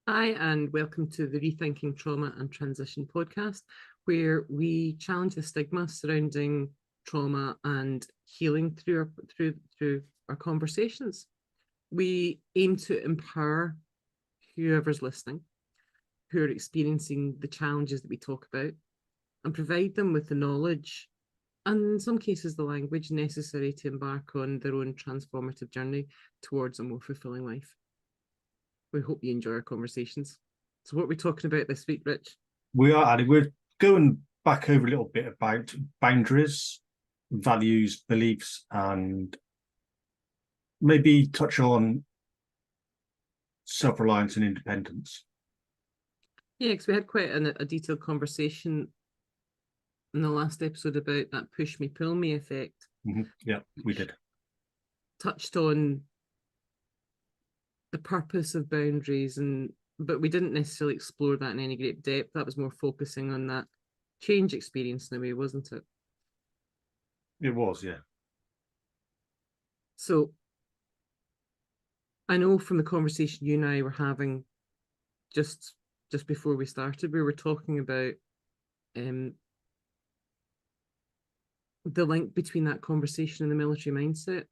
Hi, and welcome to the Rethinking Trauma and Transition podcast, where we challenge the stigma surrounding trauma and healing through our conversations. We aim to empower whoever's listening, who are experiencing the challenges that we talk about, and provide them with the knowledge and, in some cases, the language necessary to embark on their own transformative journey towards a more fulfilling life. We hope you enjoy our conversations. So what are we talking about this week, Rich? We're going back over a little bit about boundaries, values, beliefs, and maybe touch on self-reliance and independence. Yeah, because we had quite a detailed conversation in the last episode about that push me, pull me effect. Yeah, we did. Touched on the purpose of boundaries, but we didn't necessarily explore that in any great depth. That was more focusing on that change experience in a way, wasn't it? It was, yeah. So I know from the conversation you and I were having just before we started, we were talking about the link between that conversation and the military mindset.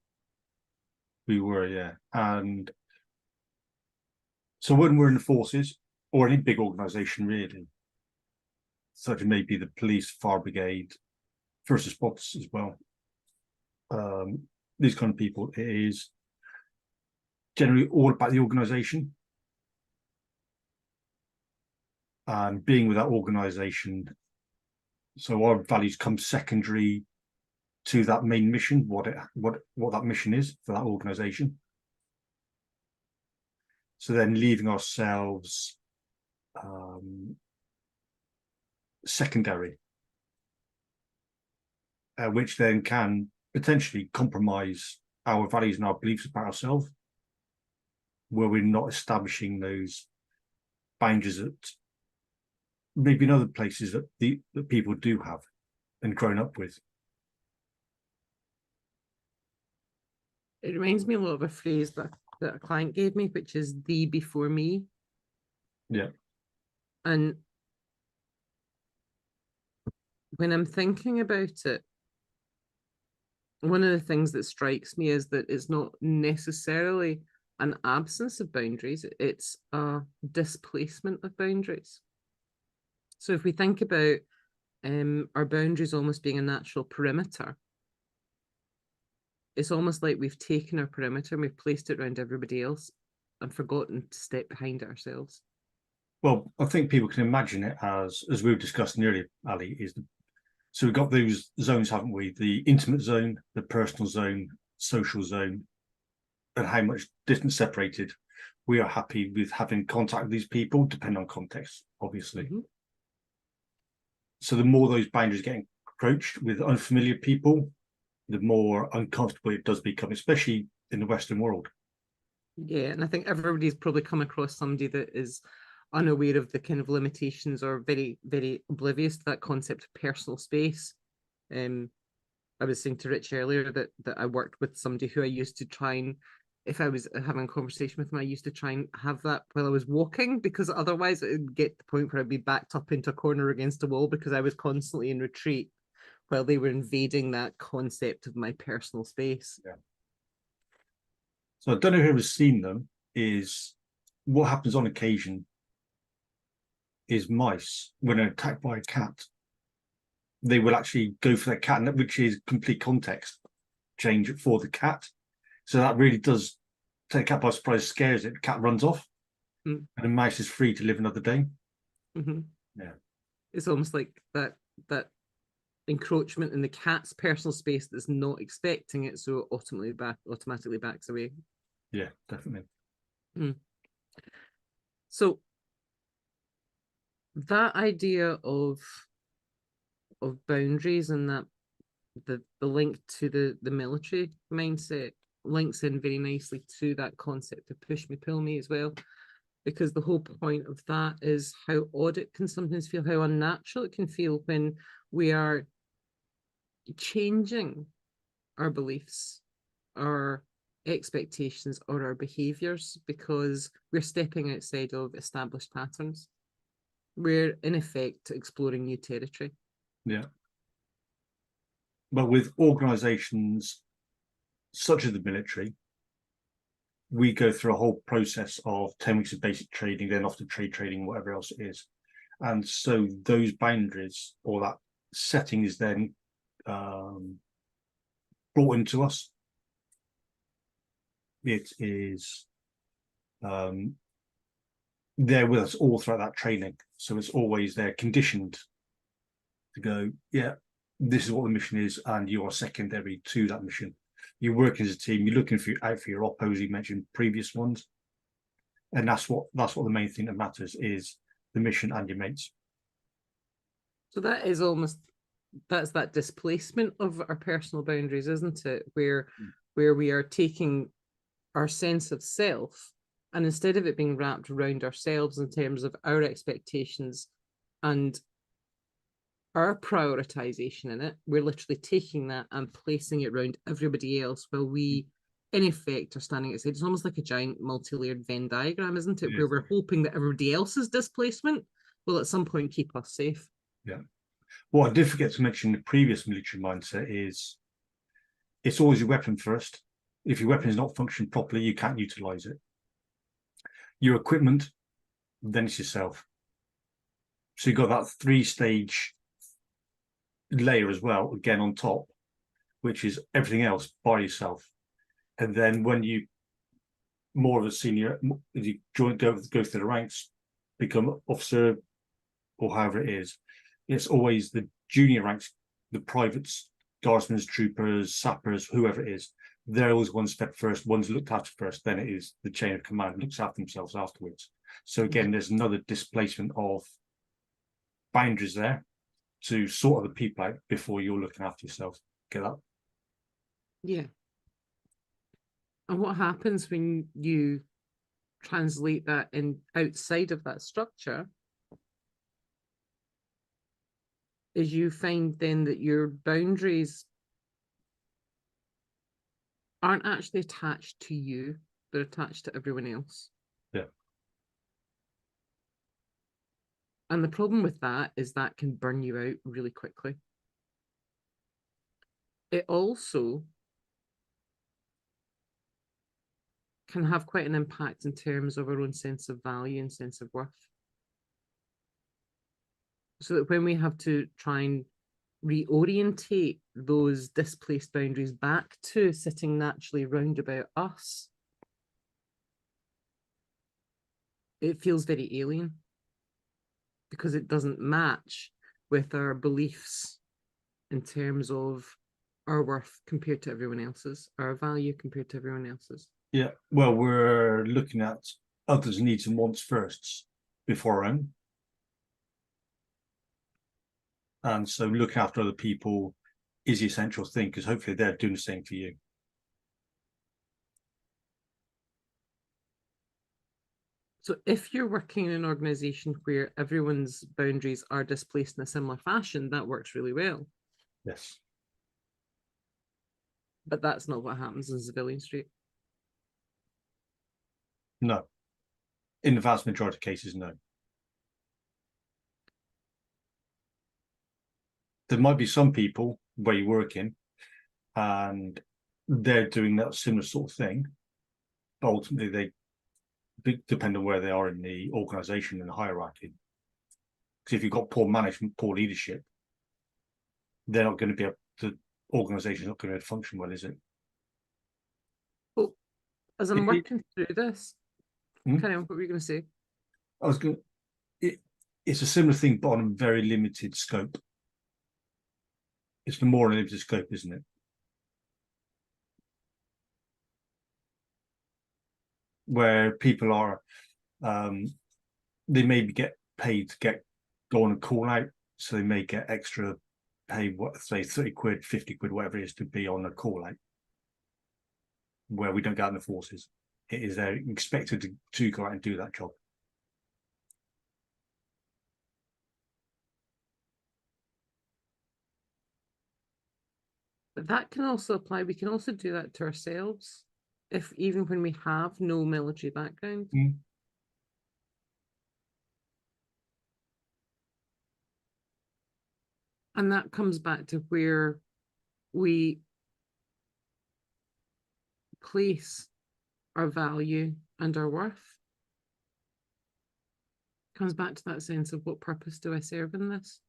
We were, yeah. And so when we're in the forces, or any big organisation really, such as maybe the police, fire brigade, first responders as well, these kind of people, it is generally all about the organisation. And being with that organisation, so our values come secondary to that main mission, what that mission is for that organisation. So then leaving ourselves secondary, which then can potentially compromise our values and our beliefs about ourselves, where we're not establishing those boundaries that maybe in other places that people do have and grown up with. It reminds me a lot of a phrase that a client gave me, which is "thee before me." Yeah. And when I'm thinking about it, one of the things that strikes me is that it's not necessarily an absence of boundaries, it's a displacement of boundaries. So if we think about our boundaries almost being a natural perimeter, it's almost like we've taken our perimeter and we've placed it around everybody else and forgotten to step behind it ourselves. Well, I think people can imagine it as we were discussing earlier, Ali, so we've got those zones, haven't we? The intimate zone, the personal zone, social zone, and how much distance separated we are happy with having contact with these people, depending on context, obviously. So the more those boundaries get encroached with unfamiliar people, the more uncomfortable it does become, especially in the Western world. Yeah, and I think everybody's probably come across somebody that is unaware of the kind of limitations or very, very oblivious to that concept of personal space. I was saying to Rich earlier that I worked with somebody who I used to try and, if I was having a conversation with them, I used to try and have that while I was walking, because otherwise it would get to the point where I'd be backed up into a corner against a wall because I was constantly in retreat while they were invading that concept of my personal space. Yeah. So I don't know whoever's seen them, is what happens on occasion is mice, when they're attacked by a cat, they will actually go for that cat, which is complete context change for the cat. So that really does take cat by surprise, scares it. The cat runs off, and the mouse is free to live another day. Yeah, it's almost like that encroachment in the cat's personal space that's not expecting it, so automatically backs away. Yeah, definitely. So that idea of boundaries and that the link to the military mindset links in very nicely to that concept of push me, pull me as well, because the whole point of that is how odd it can sometimes feel, how unnatural it can feel when we are changing our beliefs, our expectations or our behaviours, because we're stepping outside of established patterns. We're in effect exploring new territory. Yeah. But with organizations such as the military, we go through a whole process of 10 weeks of basic training, then off to training, whatever else it is. And so those boundaries or that setting is then brought into us. It is there with us all throughout that training. So it's always there, conditioned to go, yeah, this is what the mission is, and you are secondary to that mission. You're working as a team, you're looking out for your oppos, you mentioned previous ones. And that's what the main thing that matters is the mission and your mates. So that is almost, that's that displacement of our personal boundaries, isn't it? Where we are taking our sense of self, and instead of it being wrapped around ourselves in terms of our expectations and our prioritization in it, we're literally taking that and placing it around everybody else, while we in effect are standing outside. It's almost like a giant multi-layered Venn diagram, isn't it? Where we're hoping that everybody else's displacement will at some point keep us safe. Yeah. What I did forget to mention in the previous military mindset is it's always your weapon first. If your weapon is not functioning properly, you can't utilize it. Your equipment, then it's yourself. So you've got that 3-stage layer as well, again on top, which is everything else by yourself. And then when you more of a senior, you go through the ranks, become officer or however it is, it's always the junior ranks, the privates, guardsmen, troopers, sappers, whoever it is. They're always one step first, one's looked after first, then it is the chain of command looks after themselves afterwards. So again, there's another displacement of boundaries there to sort other people out before you're looking after yourself. Get that? Yeah. And what happens when you translate that in outside of that structure is you find then that your boundaries aren't actually attached to you, they're attached to everyone else. Yeah. And the problem with that is that can burn you out really quickly. It also can have quite an impact in terms of our own sense of value and sense of worth. So that when we have to try and reorientate those displaced boundaries back to sitting naturally round about us, it feels very alien because it doesn't match with our beliefs in terms of our worth compared to everyone else's, our value compared to everyone else's. Yeah, well, we're looking at others' needs and wants first before our own. And so looking after other people is the essential thing, because hopefully they're doing the same for you. So if you're working in an organization where everyone's boundaries are displaced in a similar fashion, that works really well. Yes. But that's not what happens in civilian street. No. In the vast majority of cases, no. There might be some people where you're working and they're doing that similar sort of thing, but ultimately they depend on where they are in the organization and the hierarchy. Because if you've got poor management, poor leadership, they're not going to be able to, the organization's not going to function well, is it? Well, as I'm working through this, carry on, what were you going to say? I was going to, it's a similar thing, but on a very limited scope. It's the more limited scope, isn't it? Where people are, they maybe get paid to go on a call out, so they may get extra pay, what say 30 quid, 50 quid, whatever it is, to be on a call out. Where we don't get in the forces, it is they're expected to go out and do that job. But that can also apply, we can also do that to ourselves even when we have no military background. Mm. And that comes back to where we place our value and our worth. Comes back to that sense of what purpose do I serve in this?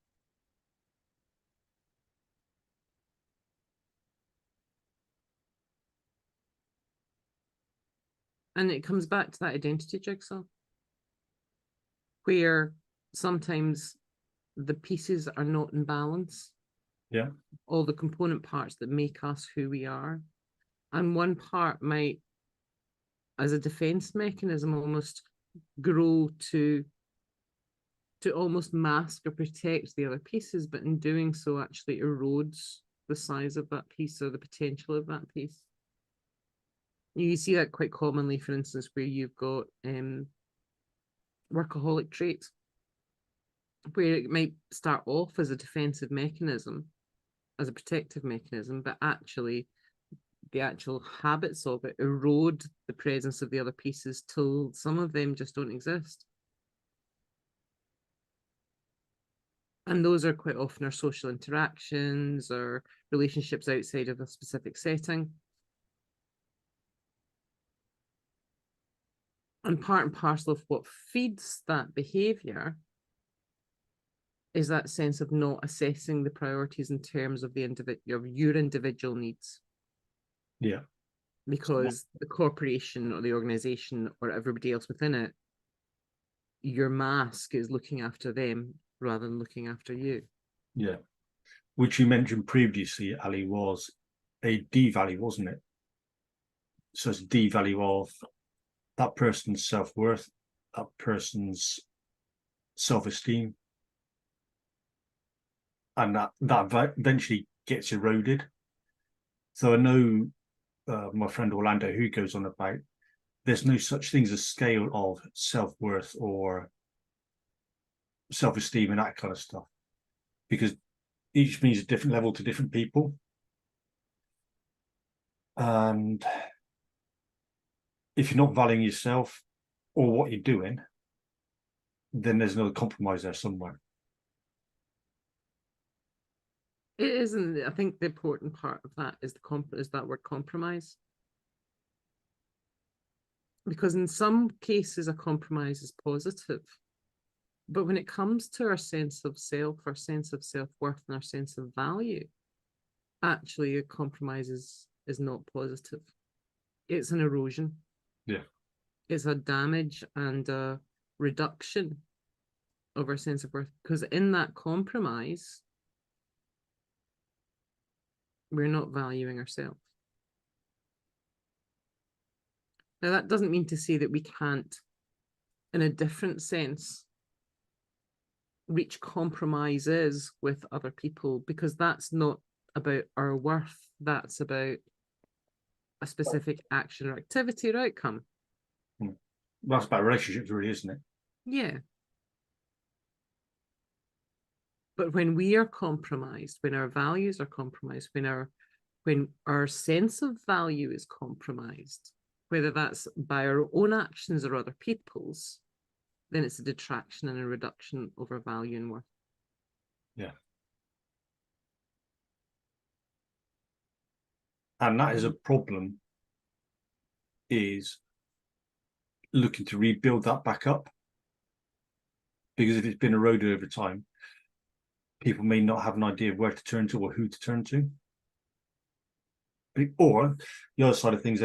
And it comes back to that identity jigsaw, where sometimes the pieces are not in balance. Yeah. All the component parts that make us who we are. And one part might, as a defense mechanism, almost grow to almost mask or protect the other pieces, but in doing so actually erodes the size of that piece or the potential of that piece. You see that quite commonly, for instance, where you've got workaholic traits, where it might start off as a defensive mechanism, as a protective mechanism, but actually the actual habits of it erode the presence of the other pieces till some of them just don't exist. And those are quite often our social interactions or relationships outside of a specific setting. And part and parcel of what feeds that behaviour is that sense of not assessing the priorities in terms of the your individual needs. Yeah. Because the corporation or the organisation or everybody else within it, your mask is looking after them rather than looking after you. Yeah. Which you mentioned previously, Ali, was a devalue, wasn't it? So it's a devalue of that person's self-worth, that person's self-esteem, and that eventually gets eroded. So I know my friend Orlando, who goes on about there's no such thing as a scale of self-worth or self-esteem and that kind of stuff, because each means a different level to different people. And if you're not valuing yourself or what you're doing, then there's another compromise there somewhere. It isn't. I think the important part of that is that word compromise. Because in some cases, a compromise is positive. But when it comes to our sense of self, our sense of self-worth, and our sense of value, actually a compromise is not positive. It's an erosion. Yeah. It's a damage and a reduction of our sense of worth. Because in that compromise, we're not valuing ourselves. Now, that doesn't mean to say that we can't, in a different sense, reach compromises with other people, because that's not about our worth. That's about a specific action or activity or outcome. That's about relationships, really, isn't it? Yeah. But when we are compromised, when our values are compromised, when our sense of value is compromised, whether that's by our own actions or other people's, then it's a detraction and a reduction of our value and worth. Yeah. And that is a problem, is looking to rebuild that back up. Because if it's been eroded over time, people may not have an idea of where to turn to or who to turn to. Or the other side of things,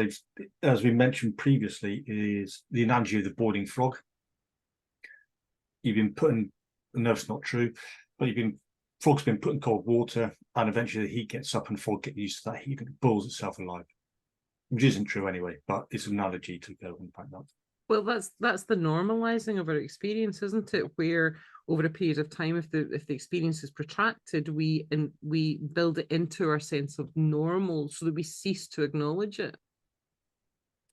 as we mentioned previously, is the analogy of the boiling frog. You've been putting, no, it's not true, but frog's been put in cold water, and eventually the heat gets up and frog gets used to that heat and it boils itself alive. Which isn't true anyway, but it's an analogy to go and find out. Well, that's the normalizing of our experience, isn't it? Where over a period of time, if the experience is protracted, we build it into our sense of normal, so that we cease to acknowledge it.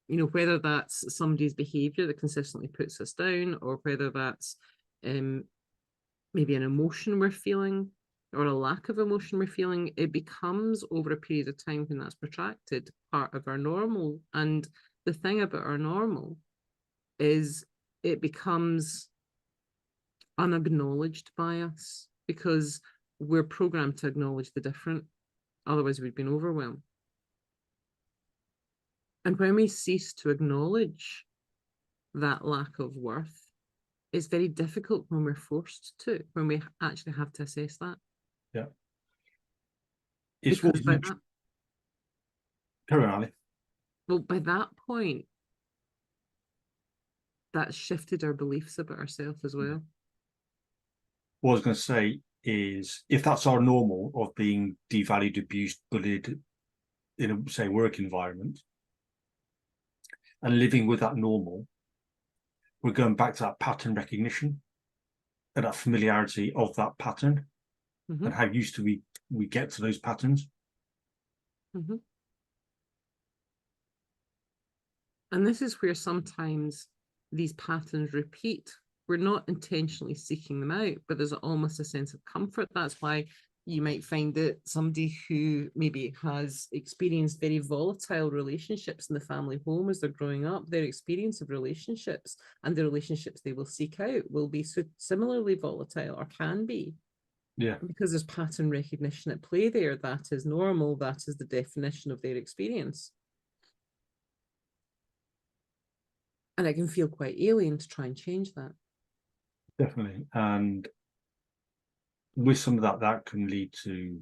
You know, whether that's somebody's behavior that consistently puts us down, or whether that's maybe an emotion we're feeling, or a lack of emotion we're feeling, it becomes, over a period of time when that's protracted, part of our normal. And the thing about our normal is it becomes unacknowledged by us because we're programmed to acknowledge the different. Otherwise, we'd been overwhelmed. And when we cease to acknowledge that lack of worth, it's very difficult when we're forced to, when we actually have to assess that. Yeah. It's because by that, carry on, Ali. well, by that point, that's shifted our beliefs about ourselves as well. What I was going to say is, if that's our normal of being devalued, abused, bullied in a, say, work environment, and living with that normal, we're going back to that pattern recognition and that familiarity of that pattern, and how used to we get to those patterns. And this is where sometimes these patterns repeat. We're not intentionally seeking them out, but there's almost a sense of comfort. That's why you might find that somebody who maybe has experienced very volatile relationships in the family home as they're growing up, their experience of relationships and the relationships they will seek out will be similarly volatile, or can be. Yeah. Because there's pattern recognition at play there. That is normal. That is the definition of their experience. And it can feel quite alien to try and change that. Definitely. And with some of that, that can lead to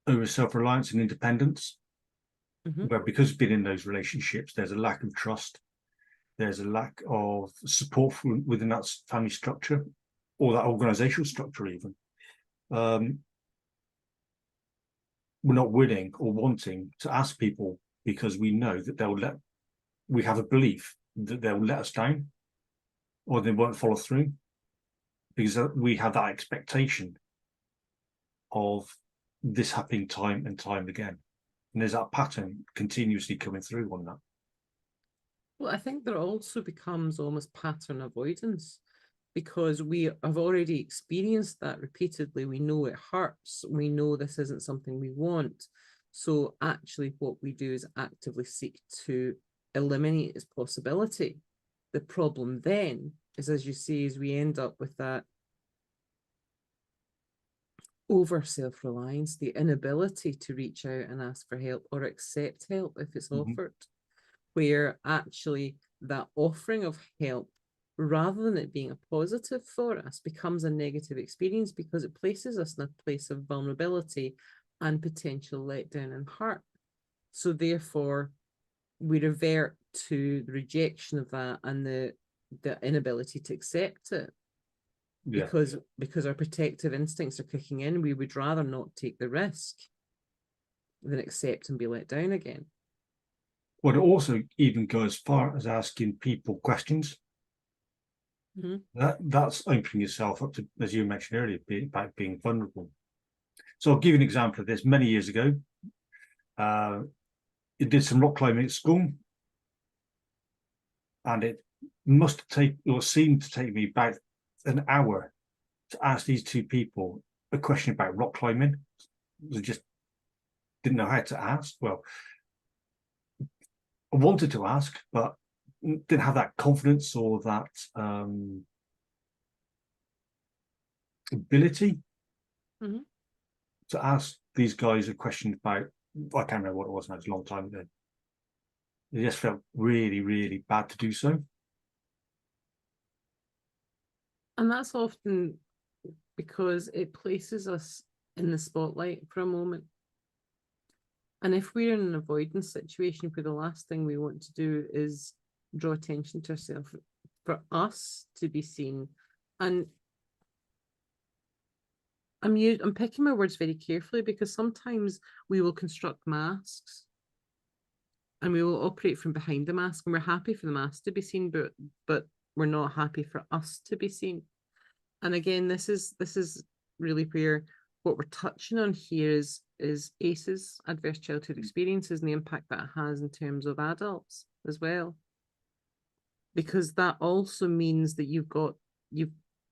over self-reliance and independence, where because being in those relationships, there's a lack of trust, there's a lack of support within that family structure or that organizational structure even. We're not willing or wanting to ask people because we know that we have a belief that they'll let us down or they won't follow through, because we have that expectation of this happening time and time again. And there's that pattern continuously coming through on that. Well, I think there also becomes almost pattern avoidance, because we have already experienced that repeatedly. We know it hurts. We know this isn't something we want. So actually what we do is actively seek to eliminate its possibility. The problem then is, as you say, is we end up with that over self-reliance, the inability to reach out and ask for help or accept help if it's offered, where actually that offering of help, rather than it being a positive for us, becomes a negative experience because it places us in a place of vulnerability and potential letdown and hurt. So therefore, we revert to the rejection of that and the inability to accept it. Yeah. Because our protective instincts are kicking in, we would rather not take the risk than accept and be let down again. Well, it also even goes as far as asking people questions. That's opening yourself up to, as you mentioned earlier, about being vulnerable. So I'll give you an example of this. Many years ago, I did some rock climbing at school, and it must take, or seemed to take me about an hour to ask these two people a question about rock climbing. I just didn't know how to ask. Well, I wanted to ask, but didn't have that confidence or that ability to ask these guys a question about, I can't remember what it was now, it's a long time ago. It just felt really, really bad to do so. And that's often because it places us in the spotlight for a moment. And if we're in an avoidance situation where the last thing we want to do is draw attention to ourselves, for us to be seen, and I'm picking my words very carefully, because sometimes we will construct masks and we will operate from behind the mask, and we're happy for the mask to be seen, but we're not happy for us to be seen. And again, this is really where what we're touching on here is ACEs, adverse childhood experiences, and the impact that has in terms of adults as well. Because that also means that you've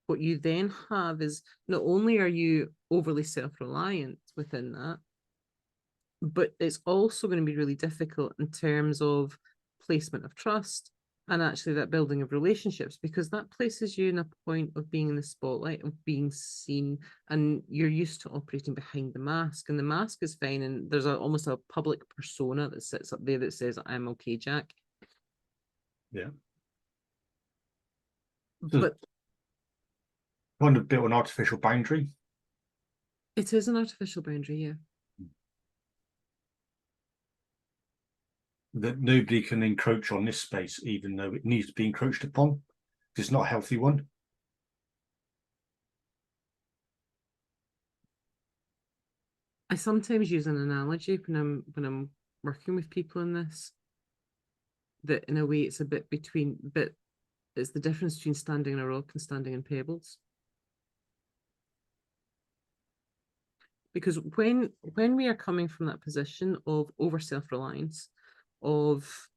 what you then have is not only are you overly self-reliant within that, but it's also going to be really difficult in terms of placement of trust and actually that building of relationships, because that places you in a point of being in the spotlight, of being seen, and you're used to operating behind the mask, and the mask is fine, and there's almost a public persona that sits up there that says, I'm okay, Jack. Yeah. But kind of built an artificial boundary. it is an artificial boundary, yeah. That nobody can encroach on this space, even though it needs to be encroached upon. It's not a healthy one. I sometimes use an analogy when I'm working with people in this, that in a way it's a bit between, but it's the difference between standing on a rock and standing in pebbles. Because when we are coming from that position of over self-reliance, of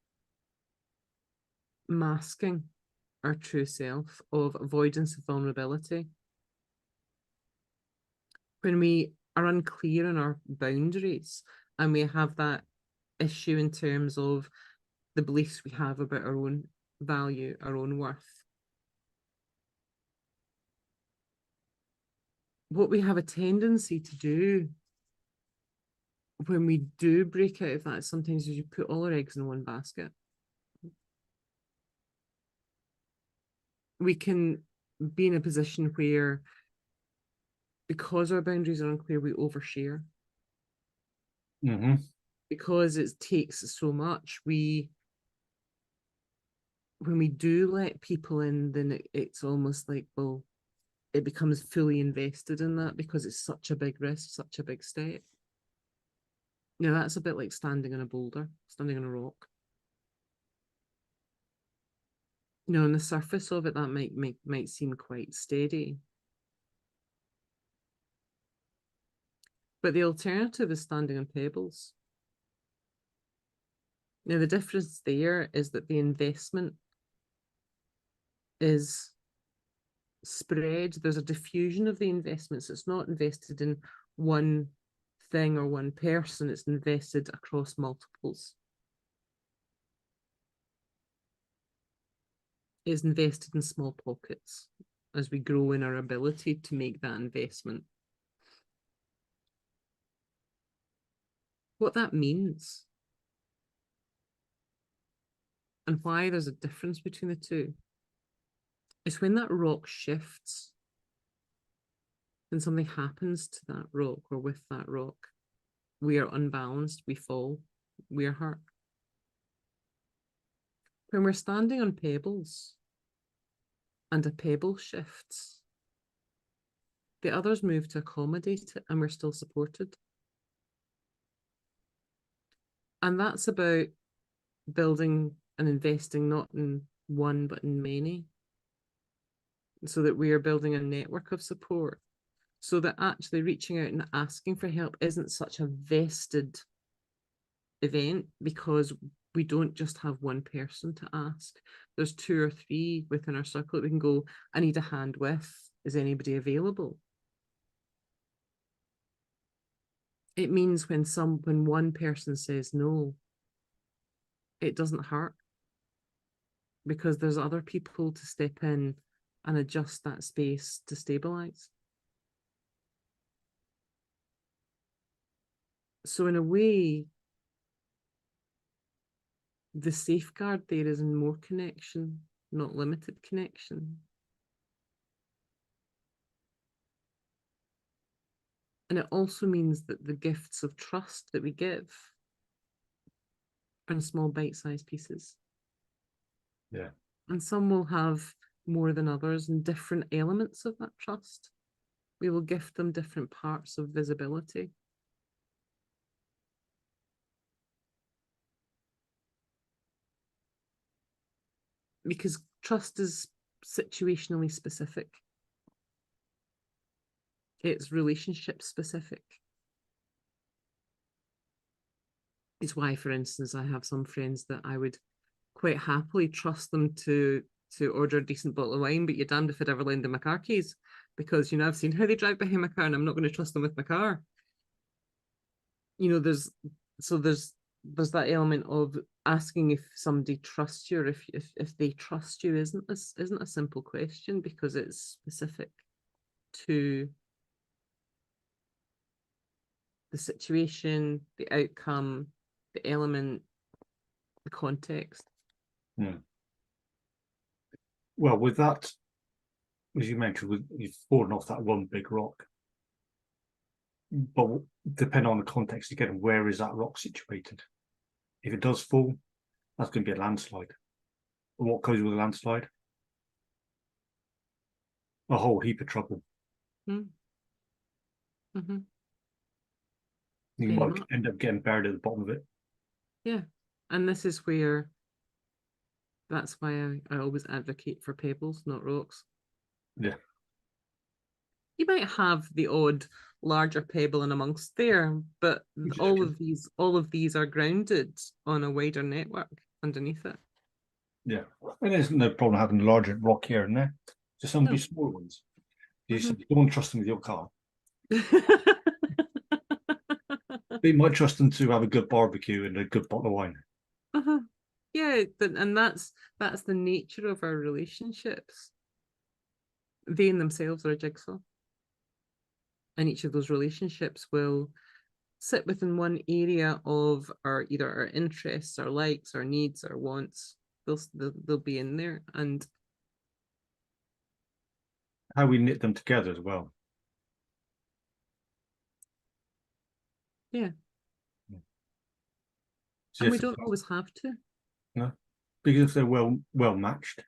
masking our true self, of avoidance of vulnerability, when we are unclear on our boundaries and we have that issue in terms of the beliefs we have about our own value, our own worth, what we have a tendency to do when we do break out of that sometimes is you put all our eggs in one basket. We can be in a position where, because our boundaries are unclear, we overshare. Mm-hmm. Because it takes so much, when we do let people in, then it's almost like, well, it becomes fully invested in that because it's such a big risk, such a big step. You know, that's a bit like standing on a boulder, standing on a rock. You know, on the surface of it, that might seem quite steady. But the alternative is standing on pebbles. Now, the difference there is that the investment is spread. There's a diffusion of the investments. It's not invested in one thing or one person. It's invested across multiples. It's invested in small pockets as we grow in our ability to make that investment. What that means and why there's a difference between the two is when that rock shifts, when something happens to that rock or with that rock, we are unbalanced, we fall, we are hurt. When we're standing on pebbles and a pebble shifts, the others move to accommodate it and we're still supported. And that's about building and investing not in one but in many, so that we are building a network of support, so that actually reaching out and asking for help isn't such a vested event, because we don't just have one person to ask. There's 2 or 3 within our circle that we can go, I need a hand with. Is anybody available? It means when one person says no, it doesn't hurt, because there's other people to step in and adjust that space to stabilize. So in a way, the safeguard there is in more connection, not limited connection. And it also means that the gifts of trust that we give are in small bite-sized pieces. Yeah. And some will have more than others and different elements of that trust. We will gift them different parts of visibility. Because trust is situationally specific. It's relationship specific. It's why, for instance, I have some friends that I would quite happily trust them to to order a decent bottle of wine, but you're damned if I'd ever lend them my car keys, because I've seen how they drive behind my car and I'm not going to trust them with my car. There's that element of asking if somebody trusts you, or if they trust you isn't a simple question, because it's specific to the situation, the outcome, the element, the context. Well, with that, as you mentioned, you've fallen off that one big rock. But depending on the context again, where is that rock situated? If it does fall, that's going to be a landslide. And what goes with a landslide? A whole heap of trouble. Mm-hmm. You might end up getting buried at the bottom of it. Yeah, and this is where, that's why I always advocate for pebbles, not rocks. Yeah. You might have the odd larger pebble in amongst there, but all of these are grounded on a wider network underneath it. Yeah, and there's no problem having a larger rock here and there. Just some be small ones. You don't trust them with your car. But you might trust them to have a good barbecue and a good bottle of wine. Yeah, and that's the nature of our relationships. They in themselves are a jigsaw. And each of those relationships will sit within one area of either our interests, our likes, our needs, our wants. They'll be in there, and how we knit them together as well. Yeah. So and we don't always have to. No, because if they're well matched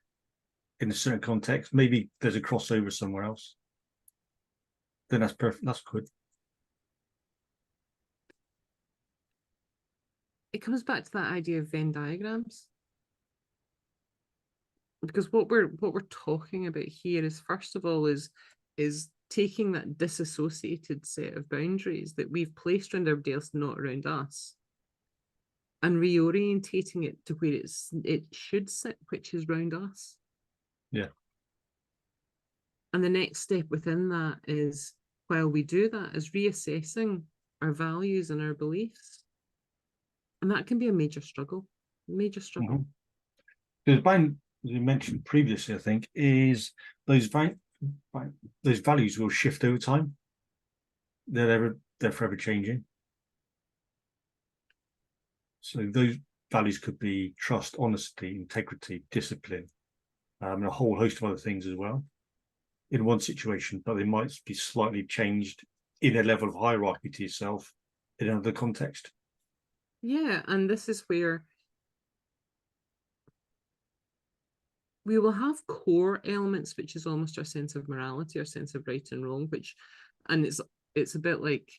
in a certain context, maybe there's a crossover somewhere else. Then that's perfect. That's good. It comes back to that idea of Venn diagrams, because what we're talking about here is, first of all, is taking that disassociated set of boundaries that we've placed around everybody else, not around us, and reorientating it to where it should sit, which is around us. Yeah. And the next step within that is, while we do that, is reassessing our values and our beliefs. And that can be a major struggle. Because as you mentioned previously, I think, is those values will shift over time. They're forever changing. So those values could be trust, honesty, integrity, discipline, and a whole host of other things as well in one situation, but they might be slightly changed in a level of hierarchy to yourself in another context. Yeah, and this is where we will have core elements, which is almost our sense of morality, our sense of right and wrong, and it's a bit like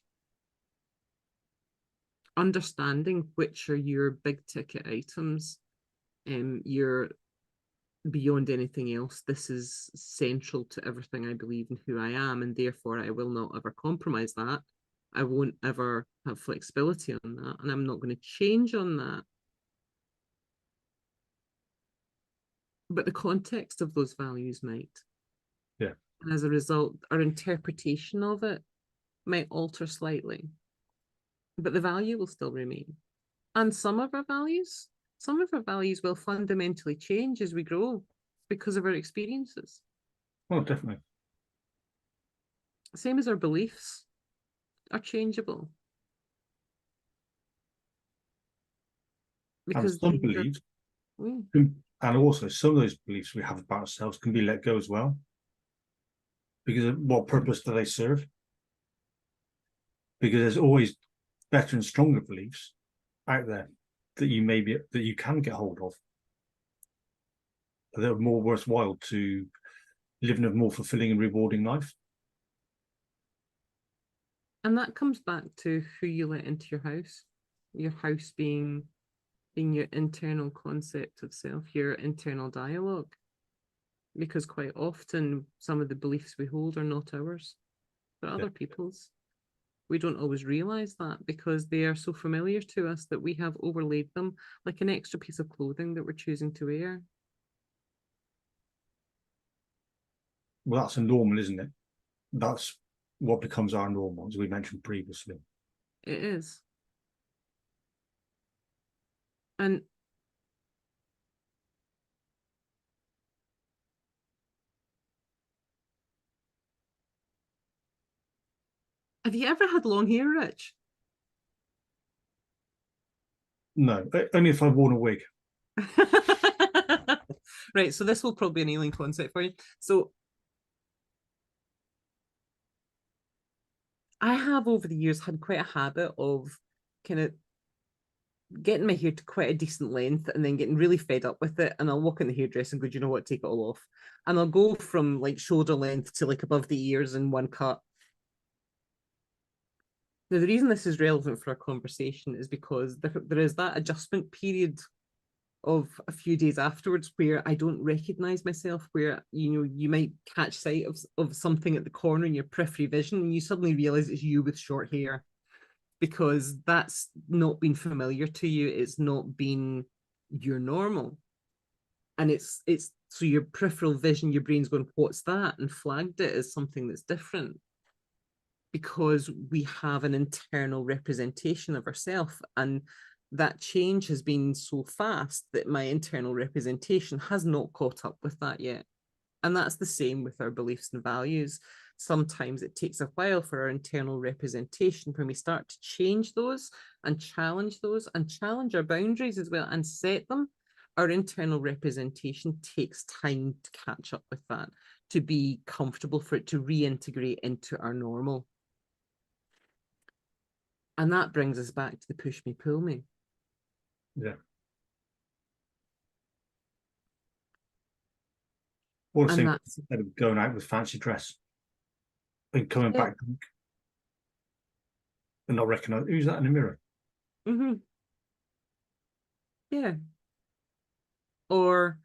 understanding which are your big ticket items. You're beyond anything else. This is central to everything I believe and who I am, and therefore I will not ever compromise that. I won't ever have flexibility on that, and I'm not going to change on that. But the context of those values might. Yeah. And as a result, our interpretation of it might alter slightly, but the value will still remain. And some of our values will fundamentally change as we grow because of our experiences. Oh, definitely. Same as our beliefs are changeable. Because and some beliefs, and also some of those beliefs we have about ourselves can be let go as well. Because of what purpose do they serve? Because there's always better and stronger beliefs out there that you can get hold of, that are more worthwhile to live in a more fulfilling and rewarding life. And that comes back to who you let into your house being your internal concept of self, your internal dialogue. Because quite often some of the beliefs we hold are not ours, they're other people's. We don't always realize that because they are so familiar to us that we have overlaid them like an extra piece of clothing that we're choosing to wear. well, that's a normal, isn't it? That's what becomes our normal, as we mentioned previously. It is. And have you ever had long hair, Rich? No, only if I've worn a wig. Right, so this will probably be an alien concept for you. So I have over the years had quite a habit of kind of getting my hair to quite a decent length and then getting really fed up with it. And I'll walk in the hairdresser and go, do you know what, take it all off. And I'll go from like shoulder length to like above the ears in one cut. Now, the reason this is relevant for our conversation is because there is that adjustment period of a few days afterwards where I don't recognize myself, where you might catch sight of something at the corner in your periphery vision and you suddenly realize it's you with short hair, because that's not been familiar to you. It's not been your normal. And it's so your peripheral vision, your brain's going, what's that? And flagged it as something that's different, because we have an internal representation of ourselves. And that change has been so fast that my internal representation has not caught up with that yet. And that's the same with our beliefs and values. Sometimes it takes a while for our internal representation, when we start to change those and challenge our boundaries as well and set them. Our internal representation takes time to catch up with that, to be comfortable, for it to reintegrate into our normal. And that brings us back to the push me, pull me. Yeah. Or And that's instead of going out with fancy dress and coming back and not recognize who's that in the mirror. Mm-hmm. Yeah. Or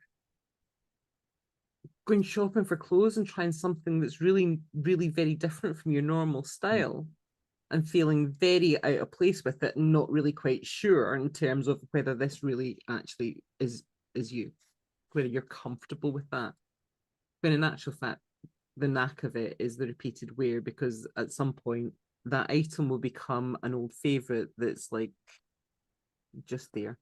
going shopping for clothes and trying something that's really, really very different from your normal style, and feeling very out of place with it and not really quite sure in terms of whether this really actually is you, whether you're comfortable with that. When in actual fact, the knack of it is the repeated wear, because at some point that item will become an old favorite that's like just there.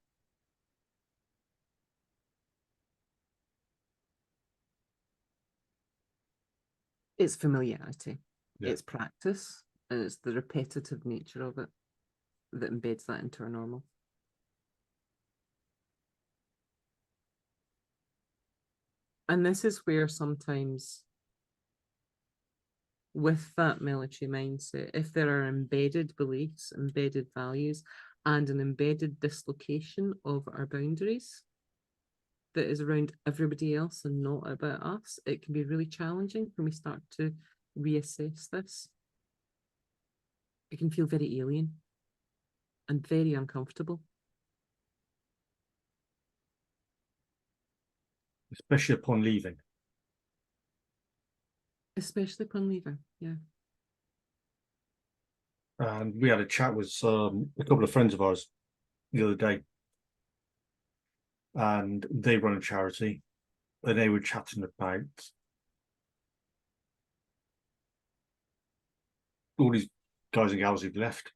It's familiarity, it's practice, and it's the repetitive nature of it that embeds that into our normal. And this is where sometimes, with that military mindset, if there are embedded beliefs, embedded values, and an embedded dislocation of our boundaries that is around everybody else and not about us, it can be really challenging when we start to reassess this. It can feel very alien and very uncomfortable. Especially upon leaving. Especially upon leaving, yeah. And we had a chat with a couple of friends of ours the other day, and they run a charity, and they were chatting about all these guys and gals who've left,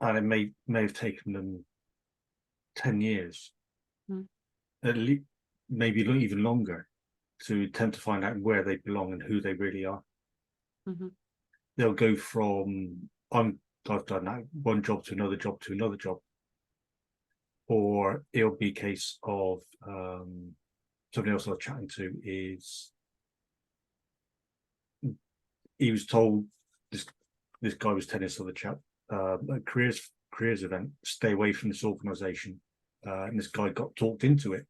and it may have taken them 10 years, at least, maybe even longer, to attempt to find out where they belong and who they really are. They'll go from I've done that, one job to another job to another job, or it'll be a case of somebody else I was chatting to is he was told, this guy was telling us other chap, a careers event, stay away from this organization, and this guy got talked into it.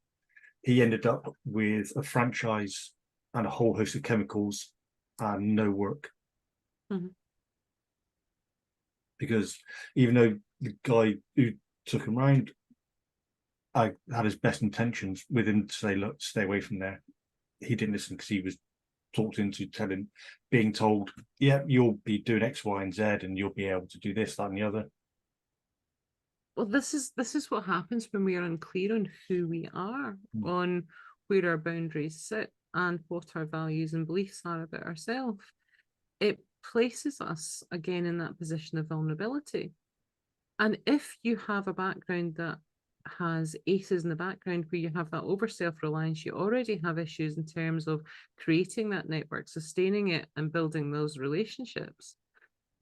He ended up with a franchise and a whole host of chemicals and no work. Because even though the guy who took him round had his best intentions with him to say, look, stay away from there, he didn't listen, because he was talked into being told, yeah, you'll be doing X, Y, and Z, and you'll be able to do this, that, and the other. Well, this is what happens when we are unclear on who we are, on where our boundaries sit. and what our values and beliefs are about ourselves, it places us again in that position of vulnerability. And if you have a background that has ACEs in the background where you have that over self-reliance, you already have issues in terms of creating that network, sustaining it, and building those relationships,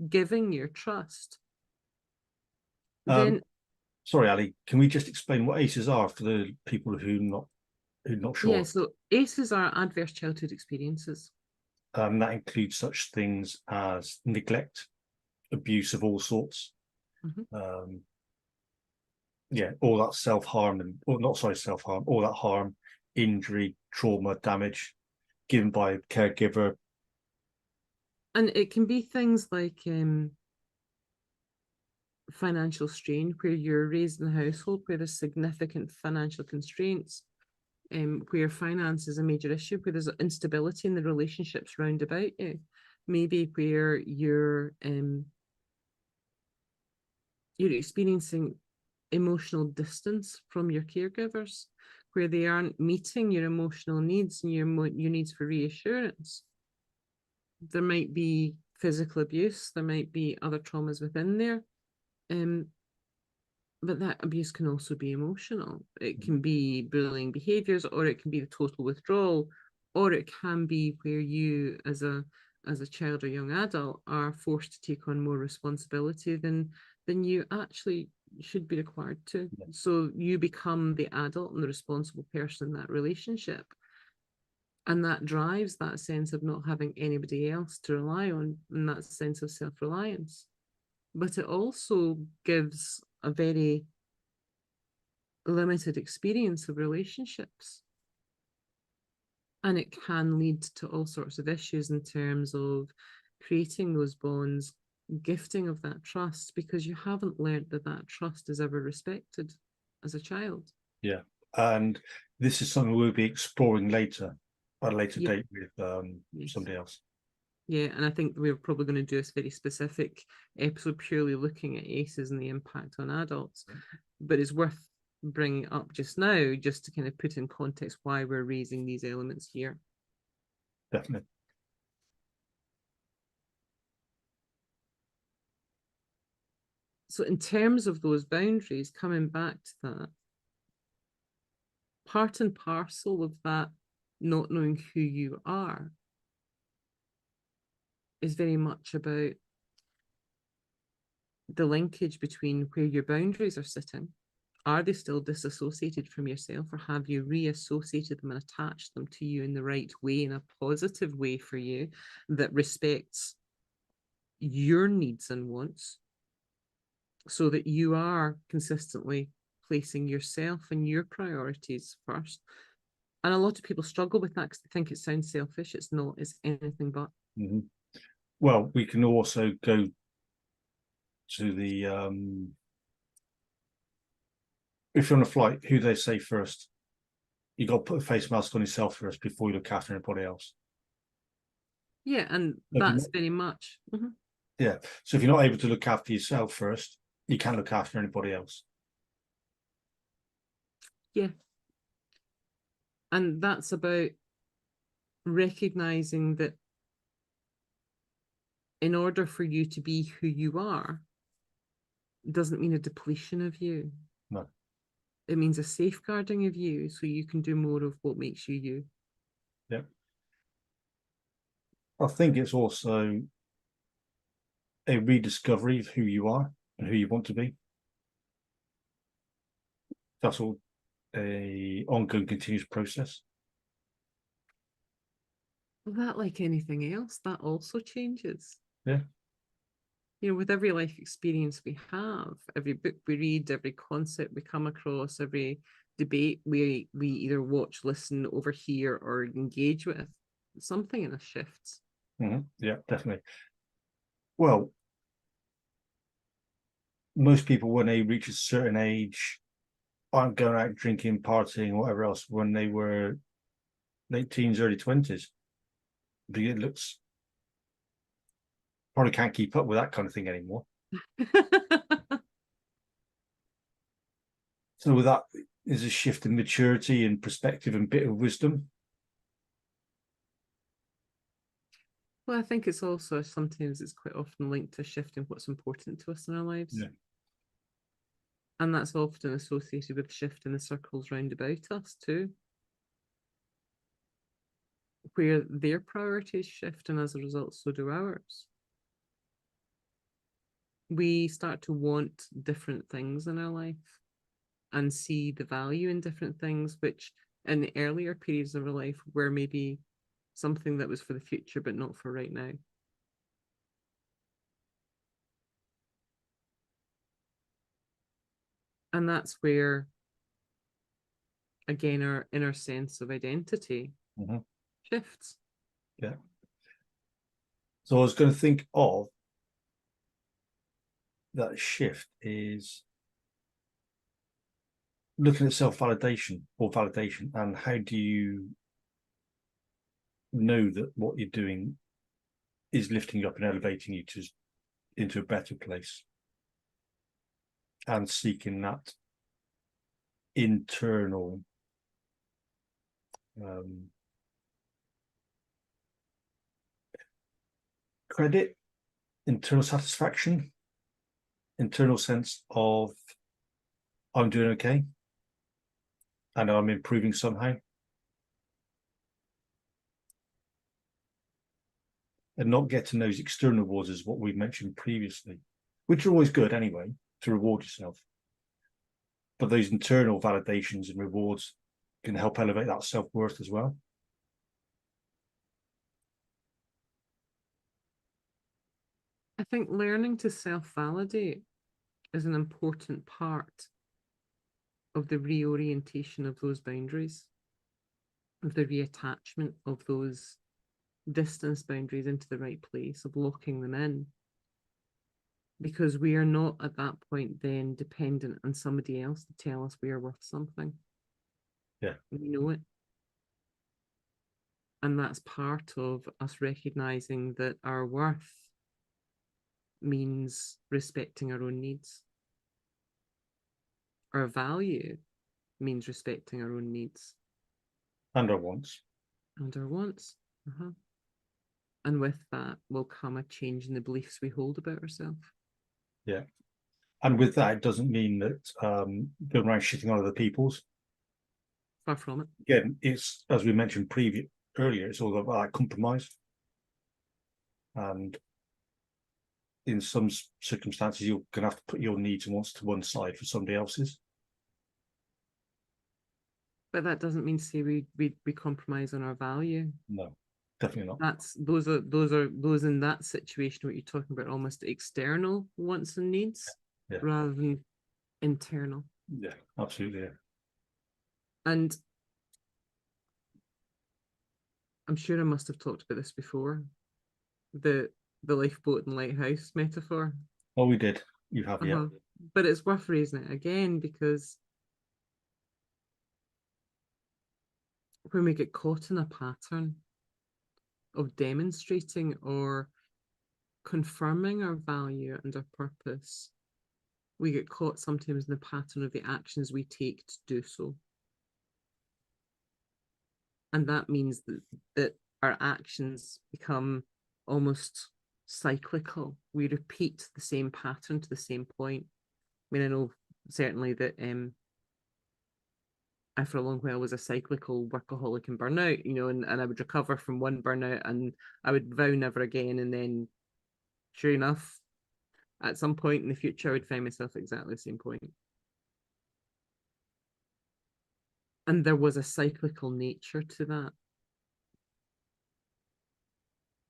giving your trust, then sorry, Ali, can we just explain what ACEs are for the people who are not sure? yeah, so ACEs are adverse childhood experiences. That includes such things as neglect, abuse of all sorts. Yeah, all that self-harm self-harm, all that harm, injury, trauma, damage given by a caregiver. And it can be things like financial strain, where you're raised in a household where there's significant financial constraints, where finance is a major issue, where there's instability in the relationships round about you, maybe where you're experiencing emotional distance from your caregivers, where they aren't meeting your emotional needs and your needs for reassurance. There might be physical abuse, there might be other traumas within there, but that abuse can also be emotional. It can be bullying behaviours, or it can be the total withdrawal, or it can be where you, as a child or young adult, are forced to take on more responsibility than you actually should be required to. Yeah. So you become the adult and the responsible person in that relationship. And that drives that sense of not having anybody else to rely on, and that sense of self-reliance. But it also gives a very limited experience of relationships. And it can lead to all sorts of issues in terms of creating those bonds, gifting of that trust, because you haven't learned that that trust is ever respected as a child. Yeah. And this is something we'll be exploring later, at a later date with somebody else. Yeah, and I think we're probably going to do a very specific episode purely looking at ACEs and the impact on adults. But it's worth bringing up just now, just to kind of put in context why we're raising these elements here. Definitely. So in terms of those boundaries, coming back to that, part and parcel of that not knowing who you are is very much about the linkage between where your boundaries are sitting. Are they still disassociated from yourself, or have you reassociated them and attached them to you in the right way, in a positive way for you that respects your needs and wants, so that you are consistently placing yourself and your priorities first? And a lot of people struggle with that because they think it sounds selfish. It's not, it's anything but. Mm-hmm. Well, we can also go to the if you're on a flight, who they say first? You got to put a face mask on yourself first before you look after anybody else. Yeah, and that's very much. Mm-hmm. Yeah. So if you're not able to look after yourself first, you can't look after anybody else. Yeah. And that's about recognizing that in order for you to be who you are, doesn't mean a depletion of you. No. It means a safeguarding of you so you can do more of what makes you you. Yeah. I think it's also a rediscovery of who you are and who you want to be. That's all a ongoing, continuous process. That, like anything else, that also changes. Yeah. You know, with every life experience we have, every book we read, every concept we come across, every debate we either watch, listen, overhear, or engage with, something in us shifts. Mm-hmm. Yeah, definitely. Well, most people, when they reach a certain age, aren't going out drinking, partying, whatever else when they were late teens, early 20s. But it looks probably can't keep up with that kind of thing anymore. So with that is a shift in maturity and perspective and bit of wisdom. Well, I think it's also sometimes it's quite often linked to shifting what's important to us in our lives. Yeah. And that's often associated with shifting the circles round about us too, where their priorities shift, and as a result, so do ours. We start to want different things in our life and see the value in different things, which in the earlier periods of our life were maybe something that was for the future, but not for right now. And that's where, again, our inner sense of identity shifts. Yeah. So I was going to think of that shift is looking at self-validation or validation, and how do you know that what you're doing is lifting you up and elevating you into a better place, and seeking that internal credit, internal satisfaction, internal sense of I'm doing okay and I'm improving somehow, and not getting those external rewards as what we mentioned previously, which are always good anyway to reward yourself, but those internal validations and rewards can help elevate that self-worth as well. I think learning to self-validate is an important part of the reorientation of those boundaries, of the reattachment of those distance boundaries into the right place, of locking them in. Because we are not at that point then dependent on somebody else to tell us we are worth something. Yeah. We know it. And that's part of us recognizing that our worth means respecting our own needs. Our value means respecting our own needs. And our wants. And our wants. And with that will come a change in the beliefs we hold about ourselves. Yeah. And with that, it doesn't mean that going around shitting on other people's. Far from it. Again, it's, as we mentioned earlier, it's all about compromise. And in some circumstances, you're going to have to put your needs and wants to one side for somebody else's. But that doesn't mean to say we compromise on our value. No, definitely not. That's those in that situation what you're talking about, almost external wants and needs, Yeah. rather than internal. Yeah, absolutely. Yeah. And I'm sure I must have talked about this before. The lifeboat and lighthouse metaphor. Oh, we did. You have, yeah. But it's worth raising it again, because when we get caught in a pattern of demonstrating or confirming our value and our purpose, we get caught sometimes in the pattern of the actions we take to do so. And that means that our actions become almost cyclical. We repeat the same pattern to the same point. I mean, I know certainly that I for a long while was a cyclical workaholic and burnout, and I would recover from one burnout and I would vow never again. And then sure enough, at some point in the future, I would find myself at exactly the same point. And there was a cyclical nature to that.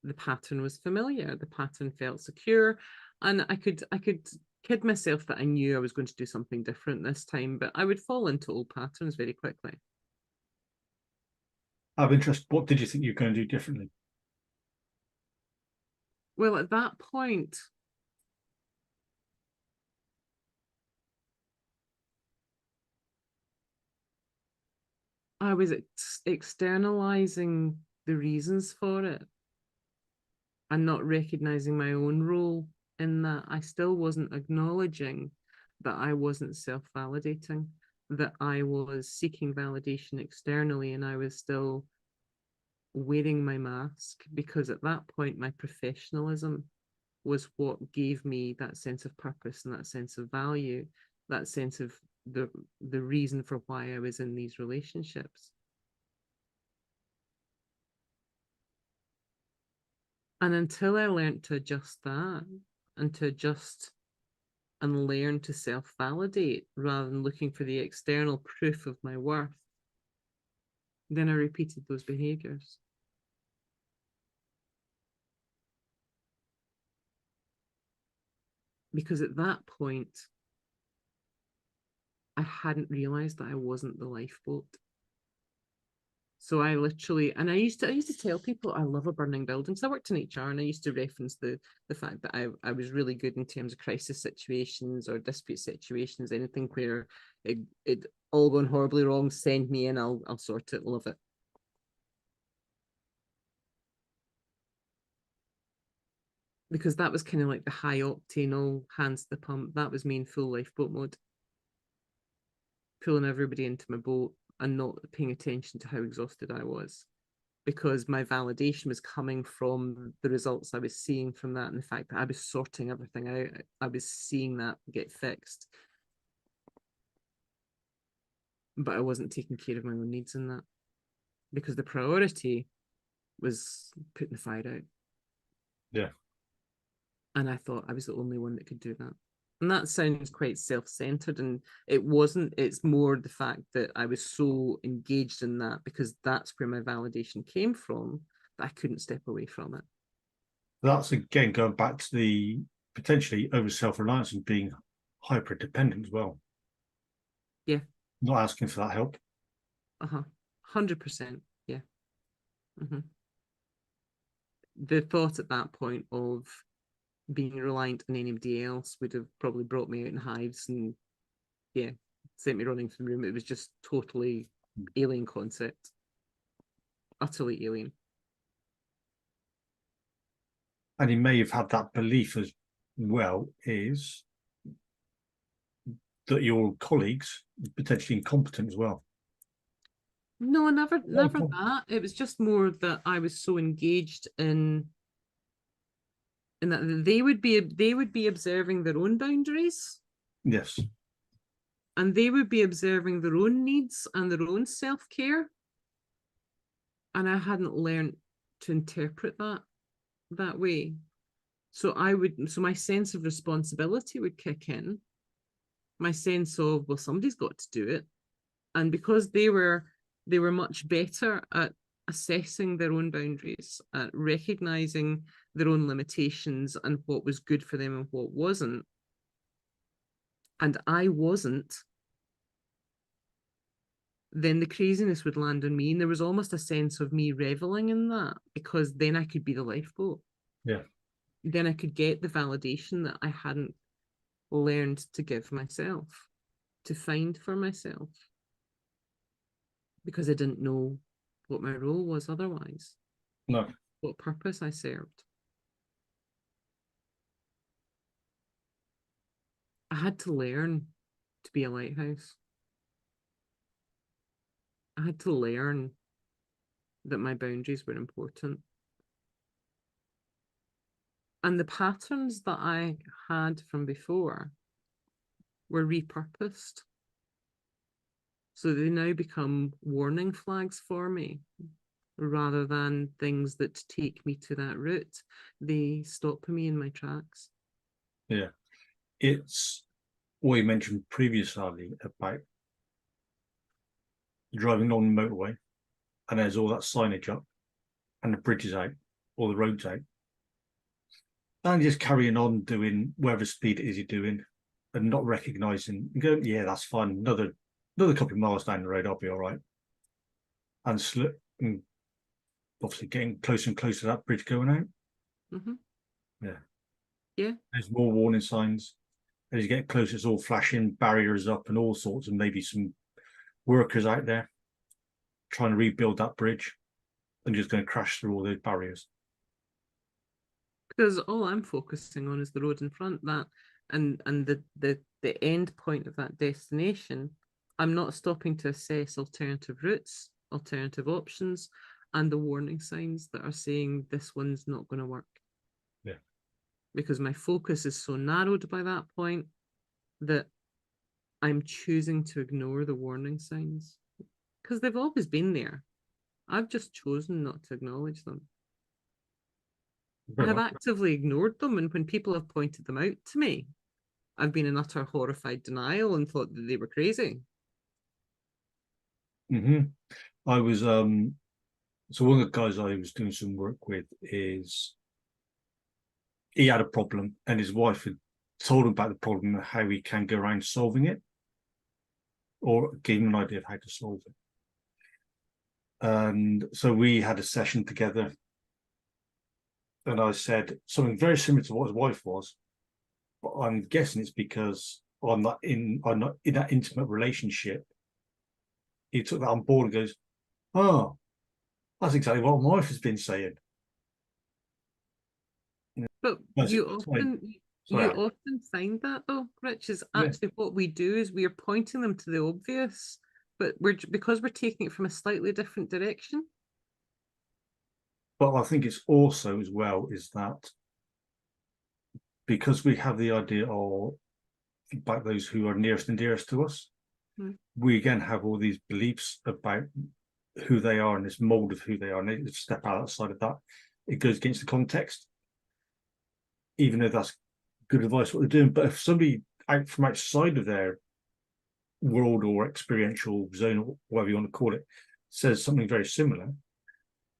The pattern was familiar, the pattern felt secure, and I could kid myself that I knew I was going to do something different this time, but I would fall into old patterns very quickly. Out of interest, what did you think you were going to do differently? Well, at that point, I was externalizing the reasons for it and not recognizing my own role in that. I still wasn't acknowledging that I wasn't self-validating, that I was seeking validation externally, and I was still wearing my mask, because at that point my professionalism was what gave me that sense of purpose and that sense of value, that sense of the reason for why I was in these relationships. And until I learned to adjust that, and to adjust and learn to self-validate rather than looking for the external proof of my worth, then I repeated those behaviors. Because at that point, I hadn't realized that I wasn't the lifeboat. So I literally, and I used to tell people I love a burning building. So I worked in HR, and I used to reference the fact that I was really good in terms of crisis situations or dispute situations, anything where it all gone horribly wrong, send me in, I'll sort it, love it. Because that was kind of like the high octane, all hands to the pump. That was me in full lifeboat mode, pulling everybody into my boat and not paying attention to how exhausted I was, because my validation was coming from the results I was seeing from that, and the fact that I was sorting everything out. I was seeing that get fixed, but I wasn't taking care of my own needs in that, because the priority was putting the fire out. Yeah. And I thought I was the only one that could do that. And that sounds quite self-centered, and it wasn't. It's more the fact that I was so engaged in that, because that's where my validation came from, that I couldn't step away from it. That's again going back to the potentially over self-reliance and being hyper dependent as well. Yeah. Not asking for that help. 100%. Yeah. The thought at that point of being reliant on anybody else would have probably brought me out in hives and, yeah, sent me running from the room. It was just totally alien concept. Utterly alien. And you may have had that belief as well, is that your colleagues are potentially incompetent as well. No, never that. It was just more that I was so engaged in that they would be observing their own boundaries. Yes. And they would be observing their own needs and their own self-care. And I hadn't learned to interpret that way. So my sense of responsibility would kick in. My sense of, well, somebody's got to do it. And because they were much better at assessing their own boundaries, at recognizing their own limitations and what was good for them and what wasn't, and I wasn't, then the craziness would land on me. And there was almost a sense of me reveling in that, because then I could be the lifeboat. Yeah. Then I could get the validation that I hadn't learned to give myself, to find for myself, because I didn't know what my role was otherwise. No. What purpose I served. I had to learn to be a lighthouse. I had to learn that my boundaries were important. And the patterns that I had from before were repurposed. So they now become warning flags for me, rather than things that take me to that route. They stop me in my tracks. Yeah. It's what you mentioned previously about driving on the motorway and there's all that signage up and the bridge is out or the road's out. And just carrying on doing whatever speed it is you're doing and not recognising and going, yeah, that's fine. Another couple of miles down the road, I'll be all right. And obviously getting closer and closer to that bridge going out. Mm-hmm. Yeah. Yeah. There's more warning signs. As you get closer, it's all flashing, barriers up and all sorts, and maybe some workers out there trying to rebuild that bridge and just going to crash through all those barriers. Because all I'm focusing on is the road in front, that and the end point of that destination. I'm not stopping to assess alternative routes, alternative options. and the warning signs that are saying this one's not going to work. Yeah. Because my focus is so narrowed by that point that I'm choosing to ignore the warning signs because they've always been there. I've just chosen not to acknowledge them. I have actively ignored them, and when people have pointed them out to me, I've been in utter horrified denial and thought that they were crazy. I was so one of the guys I was doing some work with is he had a problem and his wife had told him about the problem and how he can go around solving it, or gave him an idea of how to solve it. And so we had a session together, and I said something very similar to what his wife was, but I'm guessing it's because I'm not in that intimate relationship. He took that on board and goes, "Oh, that's exactly what my wife has been saying." But you often find that though, Rich, is actually what we do is we are pointing them to the obvious, but because we're taking it from a slightly different direction. But I think it's also as well is that because we have the idea of about those who are nearest and dearest to us, we again have all these beliefs about who they are and this mold of who they are, and they step outside of that. It goes against the context, even though that's good advice what they're doing. But if somebody out from outside of their world or experiential zone, or whatever you want to call it, says something very similar,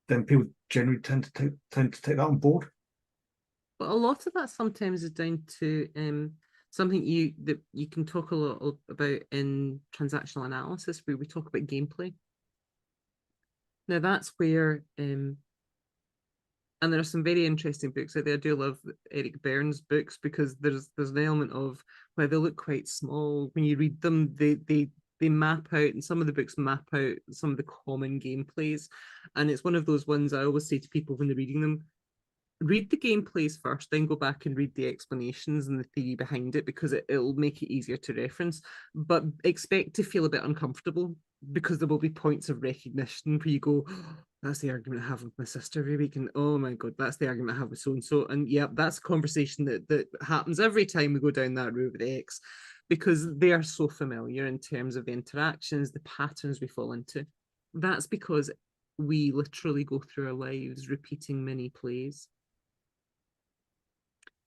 then people generally tend to take that on board. But a lot of that sometimes is down to something that you can talk a lot about in transactional analysis, where we talk about gameplay. Now that's where and there are some very interesting books out there. I do love Eric Berne's books because there's an element of where they look quite small. When you read them, they map out, and some of the books map out some of the common gameplays. And it's one of those ones I always say to people when they're reading them, read the gameplays first, then go back and read the explanations and the theory behind it, because it'll make it easier to reference. But expect to feel a bit uncomfortable, because there will be points of recognition where you go, oh, that's the argument I have with my sister every week, and oh my god, that's the argument I have with so and so, and yeah, that's a conversation that happens every time we go down that route with X, because they are so familiar in terms of the interactions, the patterns we fall into. That's because we literally go through our lives repeating mini plays.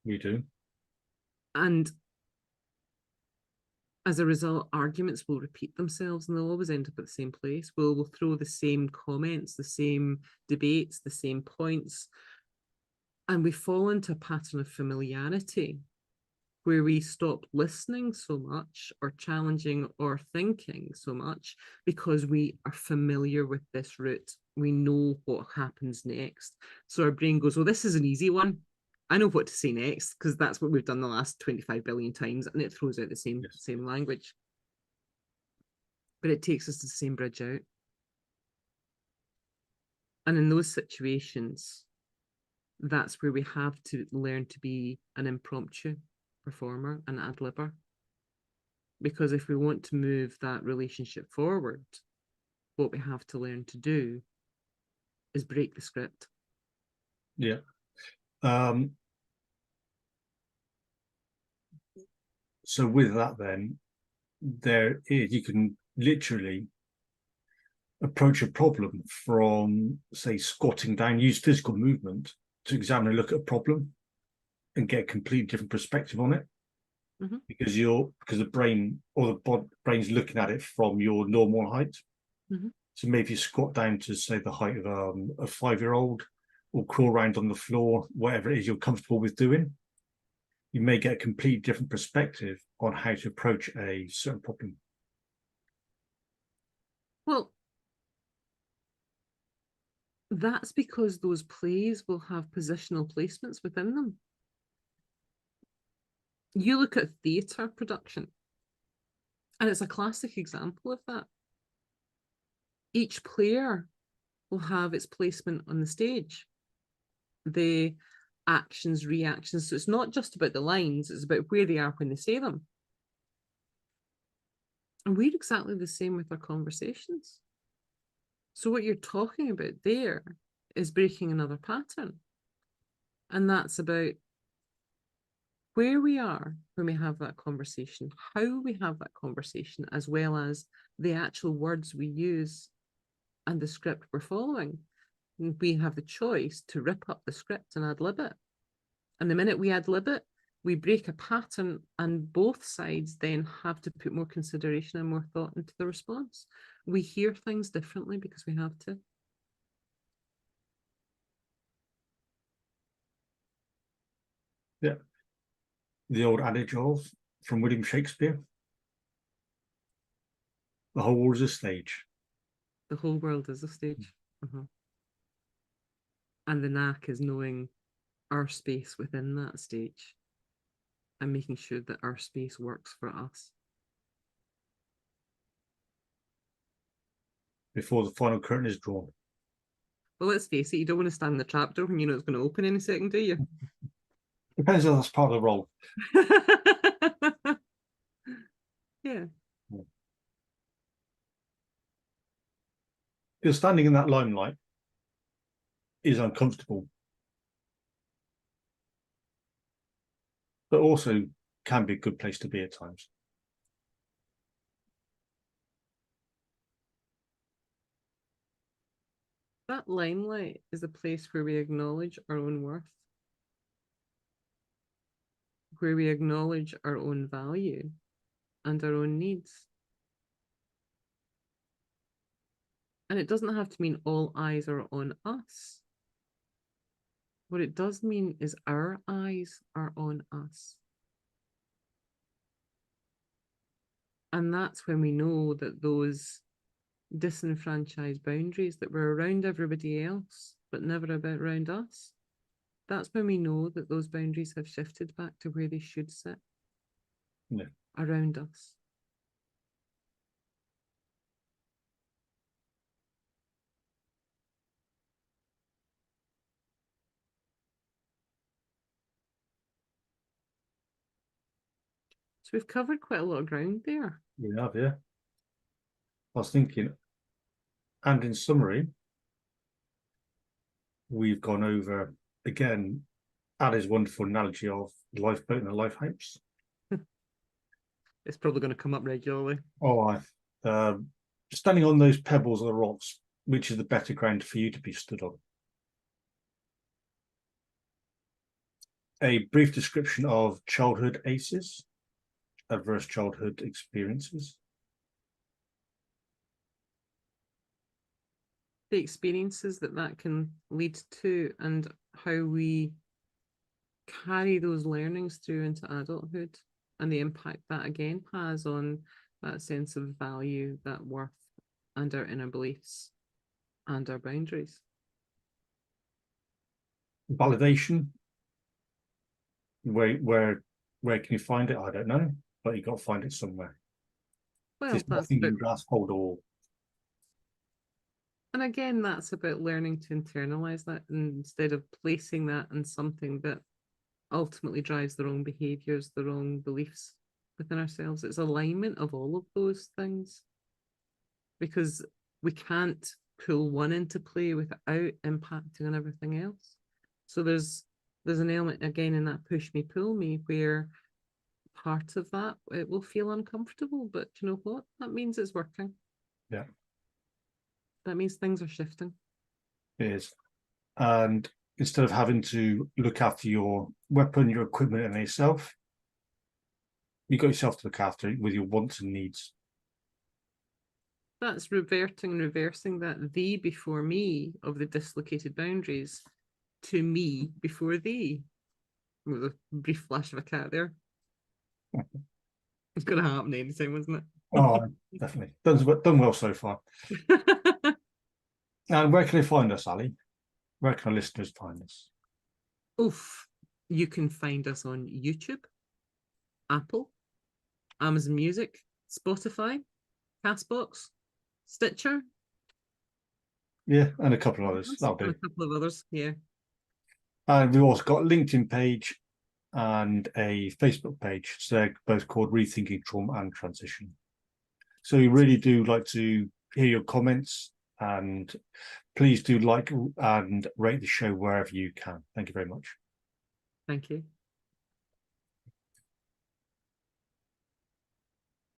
We do. And as a result, arguments will repeat themselves and they'll always end up at the same place. We'll throw the same comments, the same debates, the same points. And we fall into a pattern of familiarity where we stop listening so much or challenging or thinking so much because we are familiar with this route. We know what happens next. So our brain goes, well, this is an easy one. I know what to say next, because that's what we've done the last 25 billion times, and it throws out the same language. But it takes us to the same bridge out. And in those situations, that's where we have to learn to be an impromptu performer, an ad-libber. Because if we want to move that relationship forward, what we have to learn to do is break the script. Yeah. So with that, then you can literally approach a problem from, say, squatting down, use physical movement to examine and look at a problem and get a completely different perspective on it. Mm-hmm. Because the brain or the brain's looking at it from your normal height. Mm-hmm. So maybe you squat down to, say, the height of a 5-year-old, or crawl around on the floor, whatever it is you're comfortable with doing, you may get a completely different perspective on how to approach a certain problem. Well, that's because those plays will have positional placements within them. You look at theatre production, and it's a classic example of that. Each player will have its placement on the stage, the actions, reactions. So it's not just about the lines, it's about where they are when they say them. And we're exactly the same with our conversations. So what you're talking about there is breaking another pattern. And that's about where we are when we have that conversation, how we have that conversation, as well as the actual words we use and the script we're following. And we have the choice to rip up the script and ad-lib it. And the minute we ad-lib it, we break a pattern, and both sides then have to put more consideration and more thought into the response. We hear things differently because we have to. Yeah. The old adage from William Shakespeare, the whole world is a stage. The whole world is a stage. And the knack is knowing our space within that stage and making sure that our space works for us. Before the final curtain is drawn. Well, let's face it, you don't want to stand in the trapdoor when you know it's going to open any second, do you? Depends if that's part of the role. Yeah. Because standing in that limelight is uncomfortable, but also can be a good place to be at times. That limelight is a place where we acknowledge our own worth, where we acknowledge our own value and our own needs. And it doesn't have to mean all eyes are on us. What it does mean is our eyes are on us. And that's when we know that those disenfranchised boundaries that were around everybody else, but never about around us, that's when we know that those boundaries have shifted back to where they should sit, around us. So we've covered quite a lot of ground there. We have, yeah. I was thinking, and in summary, we've gone over, again, Ali's wonderful analogy of the lifeboat and the lifehouse. It's probably going to come up regularly. Oh, standing on those pebbles or the rocks, which is the better ground for you to be stood on? A brief description of childhood ACEs, adverse childhood experiences. The experiences that can lead to and how we carry those learnings through into adulthood, and the impact that again has on that sense of value, that worth, and our inner beliefs and our boundaries. Validation. Where can you find it? I don't know, but you got to find it somewhere. Well, There's nothing you grasp hold of. And again, that's about learning to internalize that instead of placing that in something that ultimately drives the wrong behaviors, the wrong beliefs within ourselves. It's alignment of all of those things, because we can't pull one into play without impacting on everything else. So there's an element again in that push me, pull me, where part of that, it will feel uncomfortable, but you know what? That means it's working. Yeah. That means things are shifting. It is. And instead of having to look after your weapon, your equipment, and yourself, you got yourself to look after with your wants and needs. That's reverting and reversing that thee before me of the dislocated boundaries to me before thee. With a brief flash of a cat there. It's going to happen anytime, wasn't it? Oh, definitely. Done well so far. And where can they find us, Ali? Where can our listeners find us? Oof. You can find us on YouTube, Apple, Amazon Music, Spotify, Castbox, Stitcher. Yeah, and a couple of others. That'll do. And a couple of others, yeah. And we've also got a LinkedIn page and a Facebook page. So they're both called Rethinking Trauma and Transition. So we really do like to hear your comments and please do like and rate the show wherever you can. Thank you very much. Thank you.